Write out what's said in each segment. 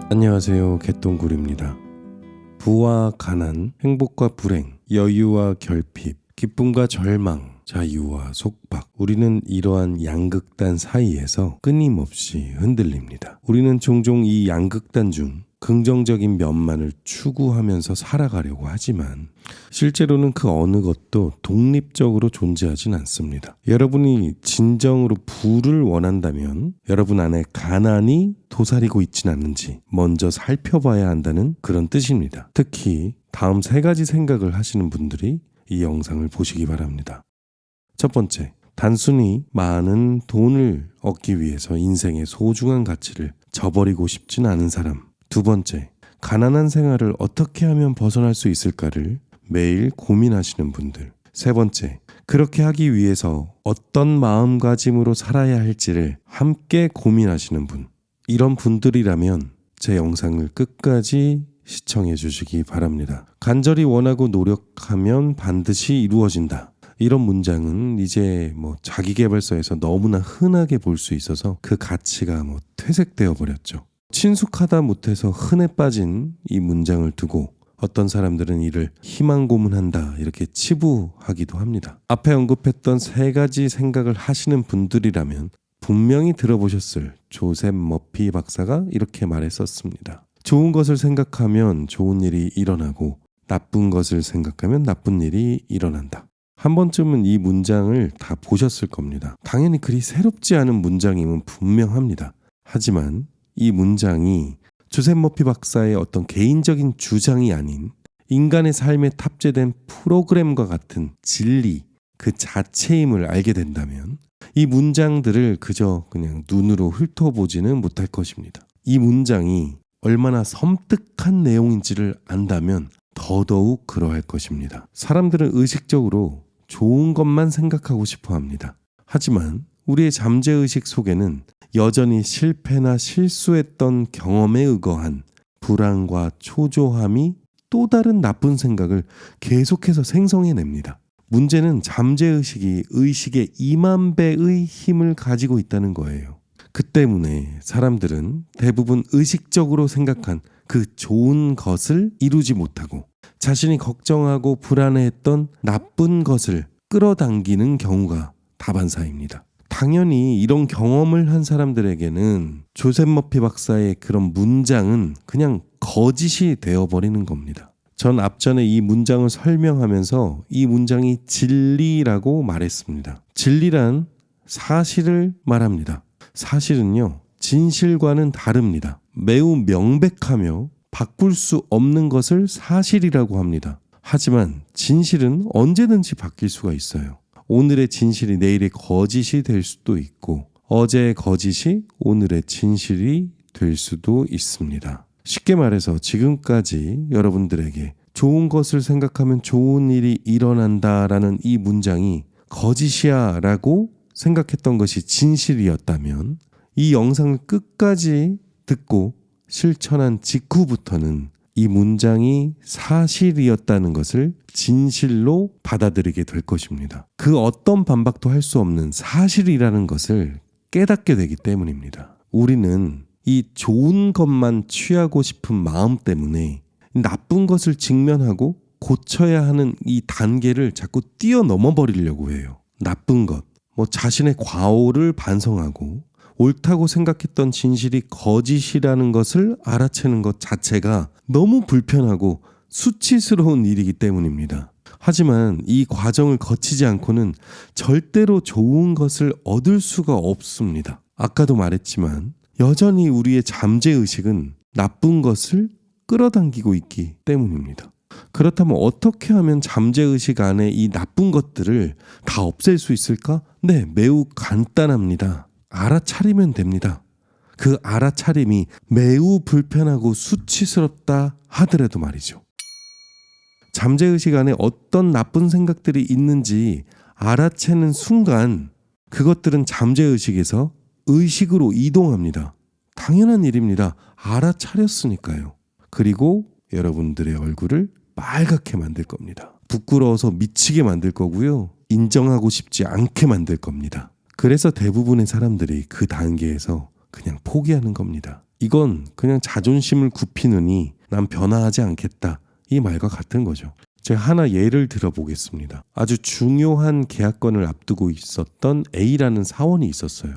안녕하세요. 개똥굴입니다. 부와 가난, 행복과 불행, 여유와 결핍, 기쁨과 절망, 자유와 속박. 우리는 이러한 양극단 사이에서 끊임없이 흔들립니다. 우리는 종종 이 양극단 중 긍정적인 면만을 추구하면서 살아가려고 하지만 실제로는 그 어느 것도 독립적으로 존재하진 않습니다. 여러분이 진정으로 부를 원한다면 여러분 안에 가난이 도사리고 있진 않는지 먼저 살펴봐야 한다는 그런 뜻입니다. 특히 다음 3가지 생각을 하시는 분들이 이 영상을 보시기 바랍니다. 첫 번째, 단순히 많은 돈을 얻기 위해서 인생의 소중한 가치를 저버리고 싶진 않은 사람. 두 번째, 가난한 생활을 어떻게 하면 벗어날 수 있을까를 매일 고민하시는 분들. 세 번째, 그렇게 하기 위해서 어떤 마음가짐으로 살아야 할지를 함께 고민하시는 분. 이런 분들이라면 제 영상을 끝까지 시청해 주시기 바랍니다. 간절히 원하고 노력하면 반드시 이루어진다. 이런 문장은 이제 자기계발서에서 너무나 흔하게 볼 수 있어서 그 가치가 퇴색되어 버렸죠. 친숙하다 못해서 흔해 빠진 이 문장을 두고 어떤 사람들은 이를 희망 고문한다 이렇게 치부하기도 합니다. 앞에 언급했던 3가지 생각을 하시는 분들이라면 분명히 들어보셨을 조셉 머피 박사가 이렇게 말했었습니다. 좋은 것을 생각하면 좋은 일이 일어나고 나쁜 것을 생각하면 나쁜 일이 일어난다. 한 번쯤은 이 문장을 다 보셨을 겁니다. 당연히 그리 새롭지 않은 문장임은 분명합니다. 하지만 이 문장이 조셉 머피 박사의 어떤 개인적인 주장이 아닌 인간의 삶에 탑재된 프로그램과 같은 진리 그 자체임을 알게 된다면 이 문장들을 그저 그냥 눈으로 훑어보지는 못할 것입니다. 이 문장이 얼마나 섬뜩한 내용인지를 안다면 더더욱 그러할 것입니다. 사람들은 의식적으로 좋은 것만 생각하고 싶어 합니다. 하지만 우리의 잠재의식 속에는 여전히 실패나 실수했던 경험에 의거한 불안과 초조함이 또 다른 나쁜 생각을 계속해서 생성해냅니다. 문제는 잠재의식이 의식의 2만 배의 힘을 가지고 있다는 거예요. 그 때문에 사람들은 대부분 의식적으로 생각한 그 좋은 것을 이루지 못하고 자신이 걱정하고 불안해했던 나쁜 것을 끌어당기는 경우가 다반사입니다. 당연히 이런 경험을 한 사람들에게는 조셉 머피 박사의 그런 문장은 그냥 거짓이 되어버리는 겁니다. 전 앞전에 이 문장을 설명하면서 이 문장이 진리라고 말했습니다. 진리란 사실을 말합니다. 사실은요, 진실과는 다릅니다. 매우 명백하며 바꿀 수 없는 것을 사실이라고 합니다. 하지만 진실은 언제든지 바뀔 수가 있어요. 오늘의 진실이 내일의 거짓이 될 수도 있고 어제의 거짓이 오늘의 진실이 될 수도 있습니다. 쉽게 말해서 지금까지 여러분들에게 좋은 것을 생각하면 좋은 일이 일어난다라는 이 문장이 거짓이야 라고 생각했던 것이 진실이었다면 이 영상을 끝까지 듣고 실천한 직후부터는 이 문장이 사실이었다는 것을 진실로 받아들이게 될 것입니다. 그 어떤 반박도 할 수 없는 사실이라는 것을 깨닫게 되기 때문입니다. 우리는 이 좋은 것만 취하고 싶은 마음 때문에 나쁜 것을 직면하고 고쳐야 하는 이 단계를 자꾸 뛰어넘어 버리려고 해요. 나쁜 것, 자신의 과오를 반성하고 옳다고 생각했던 진실이 거짓이라는 것을 알아채는 것 자체가 너무 불편하고 수치스러운 일이기 때문입니다. 하지만 이 과정을 거치지 않고는 절대로 좋은 것을 얻을 수가 없습니다. 아까도 말했지만 여전히 우리의 잠재의식은 나쁜 것을 끌어당기고 있기 때문입니다. 그렇다면 어떻게 하면 잠재의식 안에 이 나쁜 것들을 다 없앨 수 있을까? 네, 매우 간단합니다. 알아차리면 됩니다. 그 알아차림이 매우 불편하고 수치스럽다 하더라도 말이죠. 잠재의식 안에 어떤 나쁜 생각들이 있는지 알아채는 순간 그것들은 잠재의식에서 의식으로 이동합니다. 당연한 일입니다. 알아차렸으니까요. 그리고 여러분들의 얼굴을 빨갛게 만들 겁니다. 부끄러워서 미치게 만들 거고요. 인정하고 싶지 않게 만들 겁니다. 그래서 대부분의 사람들이 그 단계에서 그냥 포기하는 겁니다. 이건 그냥 자존심을 굽히느니 난 변화하지 않겠다. 이 말과 같은 거죠. 제가 하나 예를 들어보겠습니다. 아주 중요한 계약건을 앞두고 있었던 A라는 사원이 있었어요.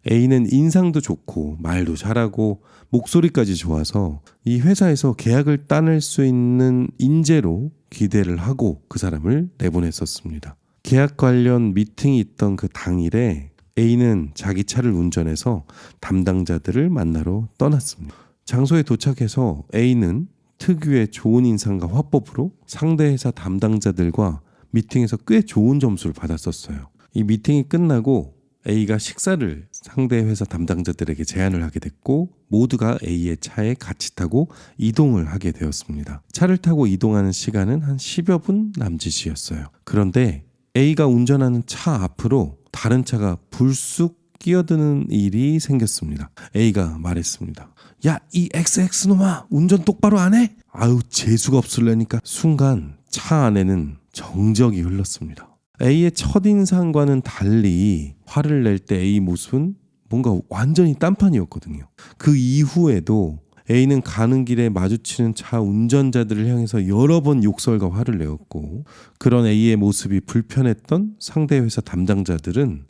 A는 인상도 좋고 말도 잘하고 목소리까지 좋아서 이 회사에서 계약을 따낼 수 있는 인재로 기대를 하고 그 사람을 내보냈었습니다. 계약 관련 미팅이 있던 그 당일에 A는 자기 차를 운전해서 담당자들을 만나러 떠났습니다. 장소에 도착해서 A는 특유의 좋은 인상과 화법으로 상대 회사 담당자들과 미팅에서 꽤 좋은 점수를 받았었어요. 이 미팅이 끝나고 A가 식사를 상대 회사 담당자들에게 제안을 하게 됐고 모두가 A의 차에 같이 타고 이동을 하게 되었습니다. 차를 타고 이동하는 시간은 한 10여 분 남짓이었어요. 그런데 A가 운전하는 차 앞으로 다른 차가 불쑥 끼어드는 일이 생겼습니다. A가 말했습니다. 야, 이 XX놈아 운전 똑바로 안 해? 아유, 재수가 없을래니까. 순간 차 안에는 정적이 흘렀습니다. A의 첫인상과는 달리 화를 낼 때 A 모습은 뭔가 완전히 딴판이었거든요. 그 이후에도 A는 가는 길에 마주치는 차 운전자들을 향해서 여러 번 욕설과 화를 내었고 그런 A의 모습이 불편했던 상대 회사 담당자들은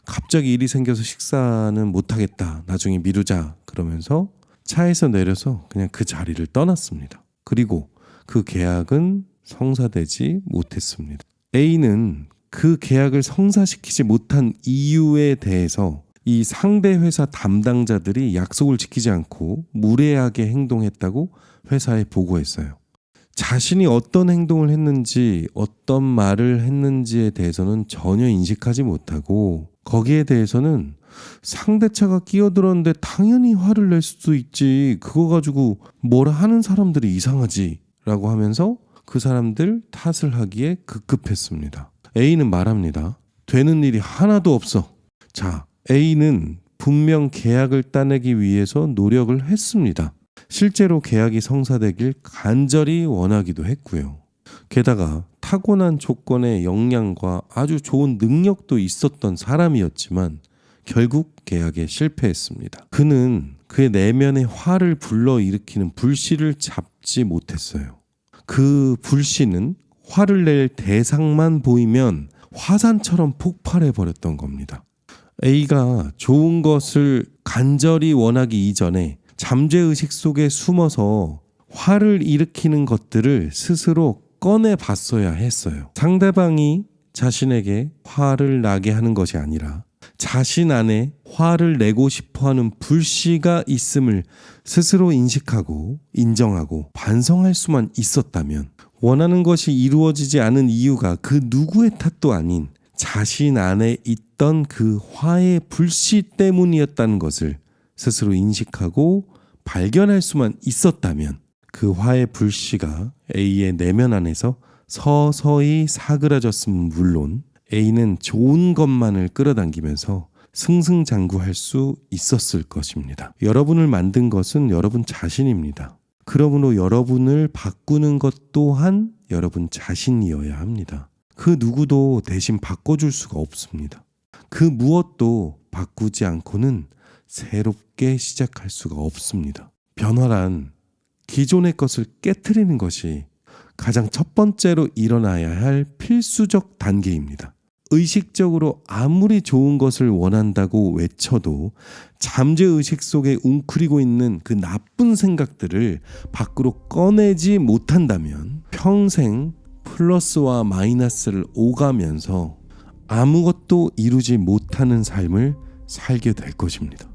갑자기 일이 생겨서 식사는 못하겠다. 나중에 미루자. 그러면서 차에서 내려서 그냥 그 자리를 떠났습니다. 그리고 그 계약은 성사되지 못했습니다. A는 그 계약을 성사시키지 못한 이유에 대해서 이 상대 회사 담당자들이 약속을 지키지 않고 무례하게 행동했다고 회사에 보고했어요. 자신이 어떤 행동을 했는지 어떤 말을 했는지에 대해서는 전혀 인식하지 못하고 거기에 대해서는 상대차가 끼어들었는데 당연히 화를 낼 수도 있지. 그거 가지고 뭐라 하는 사람들이 이상하지 라고 하면서 그 사람들 탓을 하기에 급급했습니다. A는 말합니다. 되는 일이 하나도 없어. 자, A는 분명 계약을 따내기 위해서 노력을 했습니다. 실제로 계약이 성사되길 간절히 원하기도 했고요. 게다가 타고난 조건의 역량과 아주 좋은 능력도 있었던 사람이었지만 결국 계약에 실패했습니다. 그는 그의 내면의 화를 불러일으키는 불씨를 잡지 못했어요. 그 불씨는 화를 낼 대상만 보이면 화산처럼 폭발해버렸던 겁니다. A가 좋은 것을 간절히 원하기 이전에 잠재의식 속에 숨어서 화를 일으키는 것들을 스스로 꺼내봤어야 했어요. 상대방이 자신에게 화를 나게 하는 것이 아니라 자신 안에 화를 내고 싶어하는 불씨가 있음을 스스로 인식하고 인정하고 반성할 수만 있었다면 원하는 것이 이루어지지 않은 이유가 그 누구의 탓도 아닌 자신 안에 있던 그 화의 불씨 때문이었다는 것을 스스로 인식하고 발견할 수만 있었다면 그 화의 불씨가 A의 내면 안에서 서서히 사그라졌으면 물론 A는 좋은 것만을 끌어당기면서 승승장구할 수 있었을 것입니다. 여러분을 만든 것은 여러분 자신입니다. 그러므로 여러분을 바꾸는 것 또한 여러분 자신이어야 합니다. 그 누구도 대신 바꿔줄 수가 없습니다. 그 무엇도 바꾸지 않고는 새롭게 시작할 수가 없습니다. 변화란 기존의 것을 깨트리는 것이 가장 첫 번째로 일어나야 할 필수적 단계입니다. 의식적으로 아무리 좋은 것을 원한다고 외쳐도 잠재의식 속에 웅크리고 있는 그 나쁜 생각들을 밖으로 꺼내지 못한다면 평생 플러스와 마이너스를 오가면서 아무것도 이루지 못하는 삶을 살게 될 것입니다.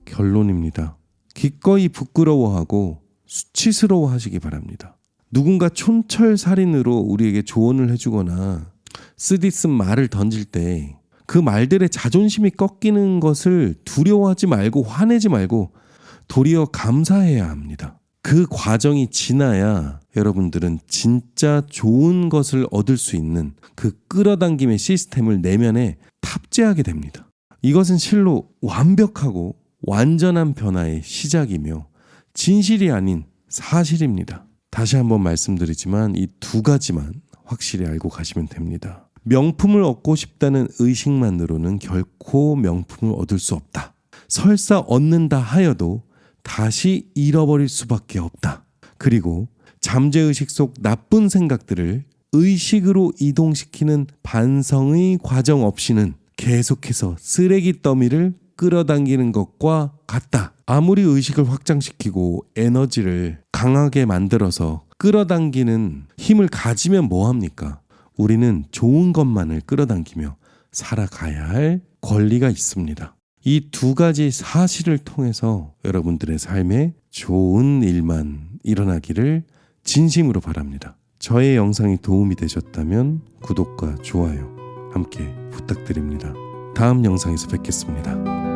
결론입니다. 기꺼이 부끄러워하고 수치스러워 하시기 바랍니다. 누군가 촌철살인으로 우리에게 조언을 해주거나 쓰디쓴 말을 던질 때 그 말들의 자존심이 꺾이는 것을 두려워하지 말고 화내지 말고 도리어 감사해야 합니다. 그 과정이 지나야 여러분들은 진짜 좋은 것을 얻을 수 있는 그 끌어당김의 시스템을 내면에 탑재하게 됩니다. 이것은 실로 완벽하고 완전한 변화의 시작이며 진실이 아닌 사실입니다. 다시 한번 말씀드리지만 이 두 가지만 확실히 알고 가시면 됩니다. 명품을 얻고 싶다는 의식만으로는 결코 명품을 얻을 수 없다. 설사 얻는다 하여도 다시 잃어버릴 수밖에 없다. 그리고 잠재의식 속 나쁜 생각들을 의식으로 이동시키는 반성의 과정 없이는 계속해서 쓰레기 더미를 끌어당기는 것과 같다. 아무리 의식을 확장시키고 에너지를 강하게 만들어서 끌어당기는 힘을 가지면 뭐합니까? 우리는 좋은 것만을 끌어당기며 살아가야 할 권리가 있습니다. 이 두 가지 사실을 통해서 여러분들의 삶에 좋은 일만 일어나기를 진심으로 바랍니다. 저의 영상이 도움이 되셨다면 구독과 좋아요 함께 부탁드립니다. 다음 영상에서 뵙겠습니다.